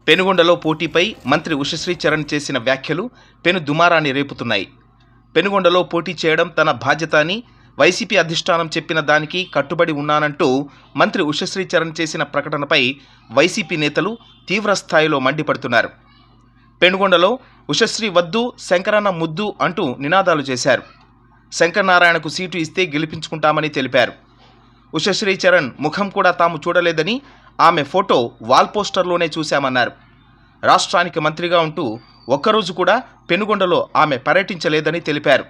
పెనుగొండలో పోటీపై మంత్రి ఉషశ్రీ చరణ్ చేసిన వ్యాఖ్యలు పెను దుమారాన్ని రేపుతున్నాయి. పెనుగొండలో పోటీ చేయడం తన బాధ్యత అని వైసీపీ అధిష్టానం చెప్పిన దానికి కట్టుబడి ఉన్నానంటూ మంత్రి ఉషశ్రీ చరణ్ చేసిన ప్రకటనపై వైసీపీ నేతలు తీవ్రస్థాయిలో మండిపడుతున్నారు. పెనుగొండలో ఉషశ్రీ వద్దు, శంకరన్న ముద్దు అంటూ నినాదాలు చేశారు. శంకరనారాయణకు సీటు ఇస్తే గెలిపించుకుంటామని తెలిపారు. ఉషశ్రీ చరణ్ ముఖం కూడా తాము చూడలేదని, ఆమె ఫోటో వాల్ పోస్టర్లోనే చూశామన్నారు. రాష్ట్రానికి మంత్రిగా ఉంటూ ఒక్కరోజు కూడా పెనుగొండలో ఆమె పర్యటించలేదని తెలిపారు.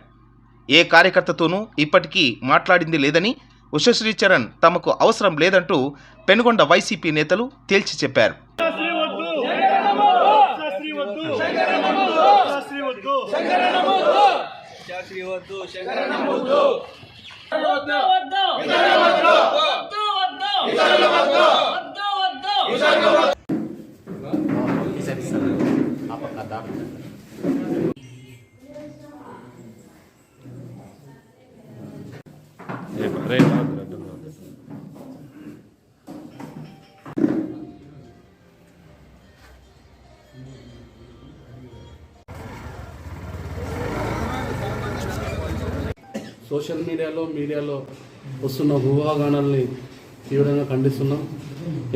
ఏ కార్యకర్తతోనూ ఇప్పటికీ మాట్లాడింది లేదని, ఉషశ్రీ చరణ్ తమకు అవసరం లేదంటూ పెనుగొండ వైసీపీ నేతలు తేల్చి చెప్పారు. సోషల్ మీడియాలో వస్తున్న ఊహాగానాల్ని తీవ్రంగా ఖండిస్తున్నాం.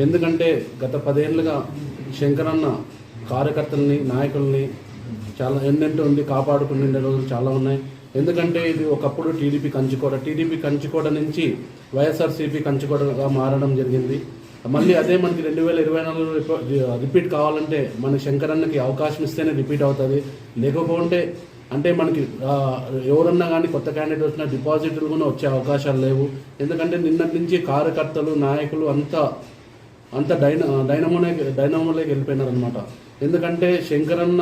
ఎందుకంటే గత 10 ఏళ్ళుగా శంకరన్న కార్యకర్తల్ని, నాయకుల్ని చాలా ఎన్నెంటో ఉండి కాపాడుకునే రోజులు చాలా ఉన్నాయి. ఎందుకంటే ఇది ఒకప్పుడు టీడీపీ కంచుకోట నుంచి వైఎస్ఆర్సీపీ కంచుకోటగా మారడం జరిగింది. మళ్ళీ అదే మనకి 2024 రిపీట్ కావాలంటే మన శంకరన్నకి అవకాశం ఇస్తేనే రిపీట్ అవుతుంది. లేకపోతే అంటే మనకి ఎవరన్నా కానీ కొత్త క్యాండిడేట్ వచ్చినా డిపాజిట్లు కూడా వచ్చే అవకాశాలు లేవు. ఎందుకంటే నిన్నటి నుంచి కార్యకర్తలు, నాయకులు అంతా డైనమోలోకి వెళ్ళిపోయినారు అనమాట. ఎందుకంటే శంకరన్న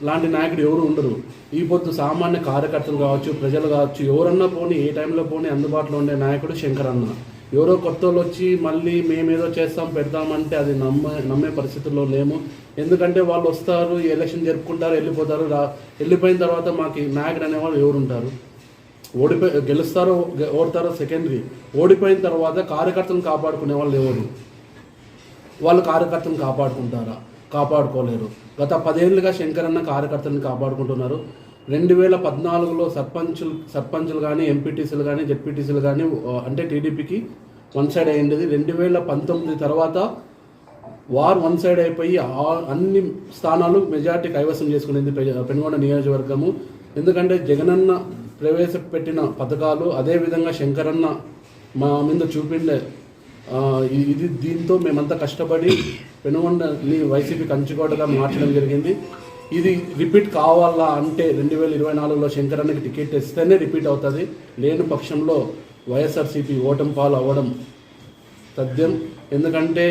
లాంటి నాయకుడు ఎవరు ఉండరు. ఈ పొద్దు సామాన్య కార్యకర్తలు కావచ్చు, ప్రజలు కావచ్చు, ఎవరన్నా పోనీ ఏ టైంలో పోనీ అందుబాటులో ఉండే నాయకుడు శంకరన్న. ఎవరో కొత్త వాళ్ళు వచ్చి మళ్ళీ మేమేదో చేస్తాం పెడతామంటే అది నమ్మే పరిస్థితుల్లో లేము. ఎందుకంటే వాళ్ళు వస్తారు, ఎలక్షన్ జరుపుకుంటారు, వెళ్ళిపోతారు. వెళ్ళిపోయిన తర్వాత మాకు నాయకుడు అనేవాళ్ళు ఎవరు ఉంటారు? గెలుస్తారో ఓడతారో సెకండరీ. ఓడిపోయిన తర్వాత కార్యకర్తలను కాపాడుకునే వాళ్ళు ఎవరు? వాళ్ళు కార్యకర్తలను కాపాడుకుంటారా? కాపాడుకోలేరు. గత 10 ఏళ్ళుగా శంకరన్న కార్యకర్తలను కాపాడుకుంటున్నారు. 2014లో సర్పంచులు కానీ, ఎంపీటీసీలు కానీ, జెడ్పీటీసీలు కానీ అంటే టీడీపీకి వన్ సైడ్ అయ్యింది. 2019 తర్వాత వార్ వన్ సైడ్ అయిపోయి అన్ని స్థానాలు మెజార్టీ కైవసం చేసుకునేది పెనుగొండ నియోజకవర్గము. ఎందుకంటే జగనన్న ప్రవేశపెట్టిన పథకాలు, అదేవిధంగా శంకరన్న మా మీద చూపిండే దీంతో మేమంతా కష్టపడి పెనుగొండని వైసీపీ కంచుకోటగా మార్చడం జరిగింది. ఇది రిపీట్ కావాలా అంటే 2024లో శంకరన్నకి టికెట్ ఇస్తేనే రిపీట్ అవుతుంది. లేని పక్షంలో వైఎస్ఆర్సీపీ ఓటమి పాలు అవ్వడం తథ్యం. ఎందుకంటే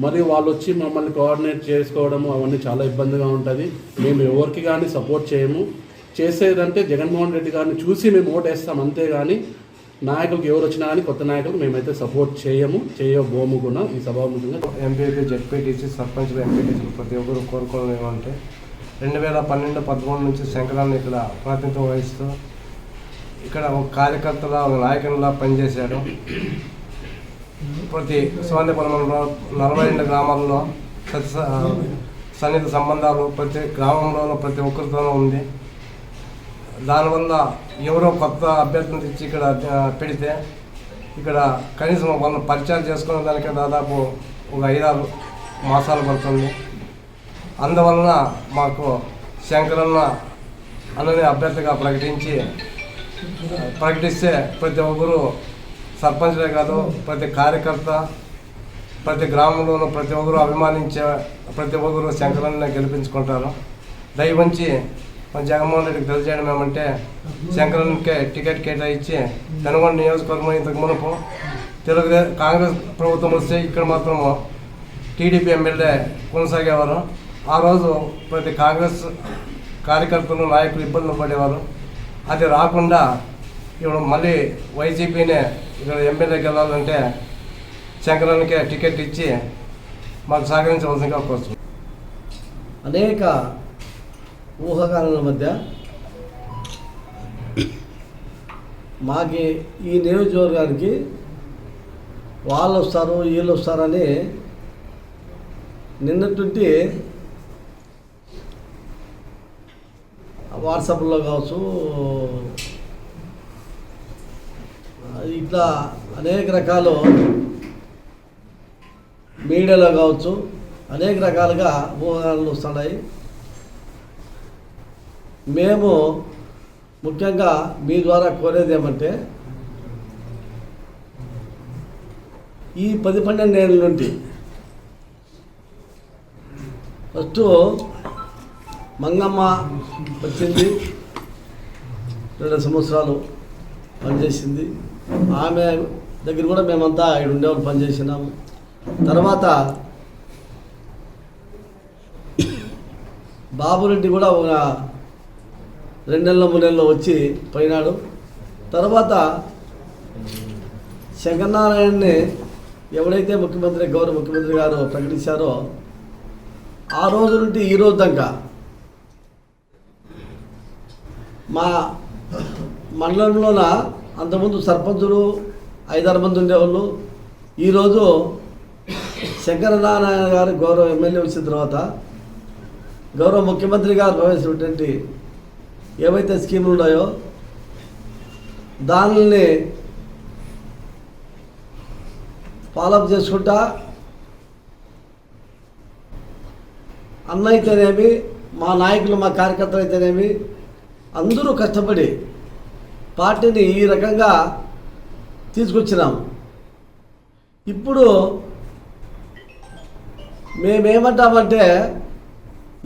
మరి వాళ్ళు వచ్చి మమ్మల్ని కోఆర్డినేట్ చేసుకోవడము అవన్నీ చాలా ఇబ్బందిగా ఉంటుంది. మేము ఎవరికి కానీ సపోర్ట్ చేయము. చేసేదంటే జగన్మోహన్ రెడ్డి గారిని చూసి మేము ఓటేస్తాం, అంతేగాని నాయకులకు ఎవరు వచ్చినా కానీ కొత్త నాయకులకు మేమైతే సపోర్ట్ చేయబోము కూడా. ఈ సభాముఖంగా ఎంపీపీ, జెడ్పీటీసీ, సర్పంచ్లు, ఎంపీటీసీలు ప్రతి ఒక్కరు కోరుకోవడం ఏమంటే 2012-13 నుంచి శంకరన్న ఇక్కడ ప్రాతినిధ్యం వహిస్తూ ఇక్కడ ఒక కార్యకర్తలా, ఒక నాయకునిలా పనిచేశాడు. ప్రతి సువర్ణపురంలో 42 గ్రామాల్లో సన్నిహిత సంబంధాలు ప్రతి గ్రామంలో ప్రతి ఒక్కరితోనూ ఉంది. దానివల్ల ఎవరో కొత్త అభ్యర్థిని తెచ్చి ఇక్కడ పెడితే ఇక్కడ కనీసం వాళ్ళని పరిచయాలు చేసుకునే దానికి దాదాపు ఒక 5-6 మాసాలు పడుతుంది. అందువలన మాకు శంకరన్న అన్నని అభ్యర్థిగా ప్రకటిస్తే ప్రతి ఒక్కరు సర్పంచ్లే కాదు, ప్రతి కార్యకర్త, ప్రతి గ్రామంలోనూ ప్రతి ఒక్కరు అభిమానించే ప్రతి ఒక్కరు శంకరన్న గెలిపించుకుంటారు. దయవంచి జగన్మోహన్ రెడ్డికి తెలియజేయడం ఏమంటే శంకరన్నకే టికెట్ కేటాయించి పెనుగొండ నియోజకవర్గం ఇంతకు మునుపు కాంగ్రెస్ ప్రభుత్వం వస్తే ఇక్కడ మాత్రము టీడీపీ ఎమ్మెల్యే కొనసాగేవారు. ఆ రోజు ప్రతి కాంగ్రెస్ కార్యకర్తలు, నాయకులు ఇబ్బందులు పడేవారు. అది రాకుండా ఇప్పుడు మళ్ళీ వైసీపీనే ఇక్కడ ఎమ్మెల్యేకి వెళ్ళాలంటే శంకరన్నకే టికెట్ ఇచ్చి మాకు సహకరించవలసిందిగా కోరుతున్నాం. అనేక ఊహాగానాల మధ్య మాకి ఈ నియోజకవర్గానికి వాళ్ళు వస్తారు, వీళ్ళు వస్తారని నిన్నటువంటి వాట్సాప్లో కావచ్చు, ఇట్లా అనేక రకాలు మీడియాలో కావచ్చు అనేక రకాలుగా ఊహాగానాలు వస్తున్నాయి. మేము ముఖ్యంగా మీ ద్వారా కోరేది ఏమంటే, ఈ 10-12 ఏళ్ళ నుండి ఫస్ట్ మంగమ్మ వచ్చింది, 2 సంవత్సరాలు పనిచేసింది. ఆమె దగ్గర కూడా మేమంతా ఇక్కడ ఉండేవాళ్ళు పనిచేసినాము. తర్వాత బాబురెడ్డి కూడా ఒక 2 నెలల 3 నెలల్లో వచ్చి పోయినాడు. తర్వాత శంకరనారాయణని ఎవరైతే గౌరవ ముఖ్యమంత్రి గారు ప్రకటించారో ఆ రోజు నుండి ఈ రోజు దాకా మా మండలంలోన అంతకుముందు సర్పంచులు 5-6 మంది ఉండేవాళ్ళు. ఈరోజు శంకరనారాయణ గారు గౌరవ ఎమ్మెల్యే వచ్చిన తర్వాత గౌరవ ముఖ్యమంత్రి గారు ప్రవేశపెట్టినటువంటి ఏవైతే స్కీములు ఉన్నాయో దానిని ఫాలోఅప్ చేసుకుంటా అన్న అయితేనేమి, మా నాయకులు, మా కార్యకర్తలు అయితేనేమి అందరూ కష్టపడి పార్టీని ఈ రకంగా తీసుకొచ్చినాము. ఇప్పుడు మేమేమంటామంటే,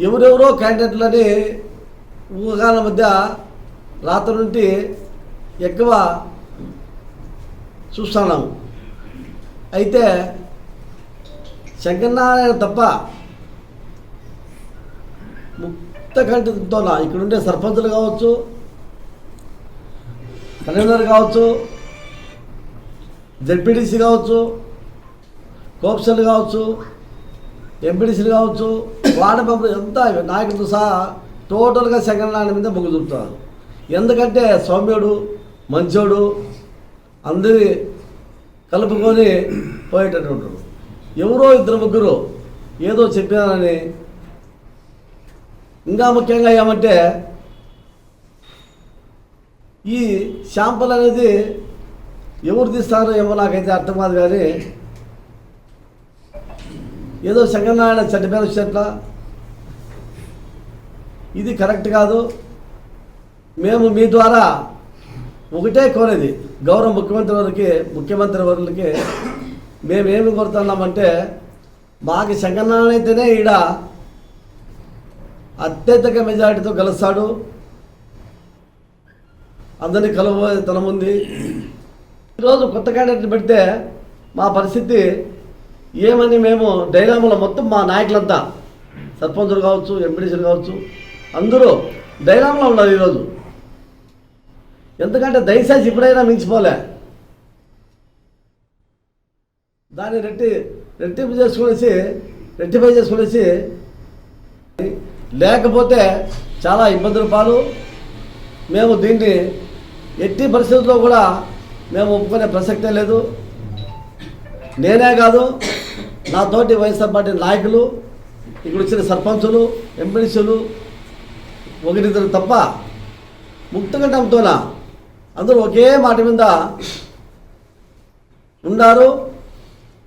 ఎవరెవరో క్యాండిడేట్లని ఊహాగానాల మధ్య రాత్రి నుండి ఎక్కువ చూస్తున్నాము. అయితే శంకరనారాయణ తప్ప ముక్త కంటితో ఇక్కడ ఉండే సర్పంచులు కావచ్చు, కన్వీనర్ కావచ్చు, జెడ్పీటీసీ కావచ్చు, కోప్సలు కావచ్చు, ఎంపీటీసీలు కావచ్చు, వార్డు మెంబర్లు ఎంత నాయకులతో సహా టోటల్గా శంకరనారాయణ మీద మొగ్గు చూపుతారు. ఎందుకంటే సౌమ్యుడు, మంచోడు, అందరి కలుపుకొని పోయేటటువంటి ఎవరో 2-3 ఏదో చెప్పినారని. ఇంకా ముఖ్యంగా ఏమంటే, ఈ శాంపుల్ అనేది ఎవరు తీస్తారో ఏమో నాకైతే అర్థం కాదు. కానీ ఏదో శంకరనారాయణ చెడ్డ పేరు వచ్చేట్లా ఇది కరెక్ట్ కాదు. మేము మీ ద్వారా ఒకటే కోరేది, గౌరవ ముఖ్యమంత్రి వర్యులకి మేమేమి కోరుతున్నామంటే, మాకు శంకరనారాయణ అయితేనే ఈడ అత్యధిక మెజారిటీతో గెలుస్తాడు, అందరినీ కలవతనం ఉంది. ఈరోజు కొత్త క్యాండిడేట్ పెడితే మా పరిస్థితి ఏమని మేము డైలామాలో మొత్తం మా నాయకులంతా సర్పంచులు కావచ్చు, ఎంపీడీసీలు కావచ్చు, అందరూ డైలామాలో ఉన్నారు ఈరోజు. ఎందుకంటే దయచేసి ఇప్పుడైనా మించిపోలే, దాన్ని రెక్టిఫై చేసుకునేసి లేకపోతే చాలా ఇబ్బందుల పాలు. మేము దీన్ని ఎట్టి పరిస్థితుల్లో కూడా మేము ఒప్పుకునే ప్రసక్తే లేదు. నేనే కాదు, నా తోటి వైఎస్ఆర్ పార్టీ నాయకులు, ఇక్కడ వచ్చిన సర్పంచులు, ఎంపీడీసీలు 1-2 తప్ప ముక్తకంఠంతోన అందరూ ఒకే మాట మీద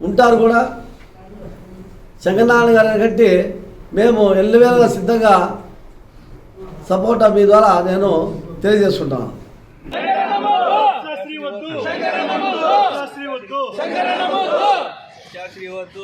ఉంటారు కూడా. శంకరనారాయణ గారిని కట్టి మేము ఎల్లవేళగా సిద్ధంగా సపోర్ట్ మీ ద్వారా నేను తెలియజేసుకుంటాను. శాస్త్రి వద్దు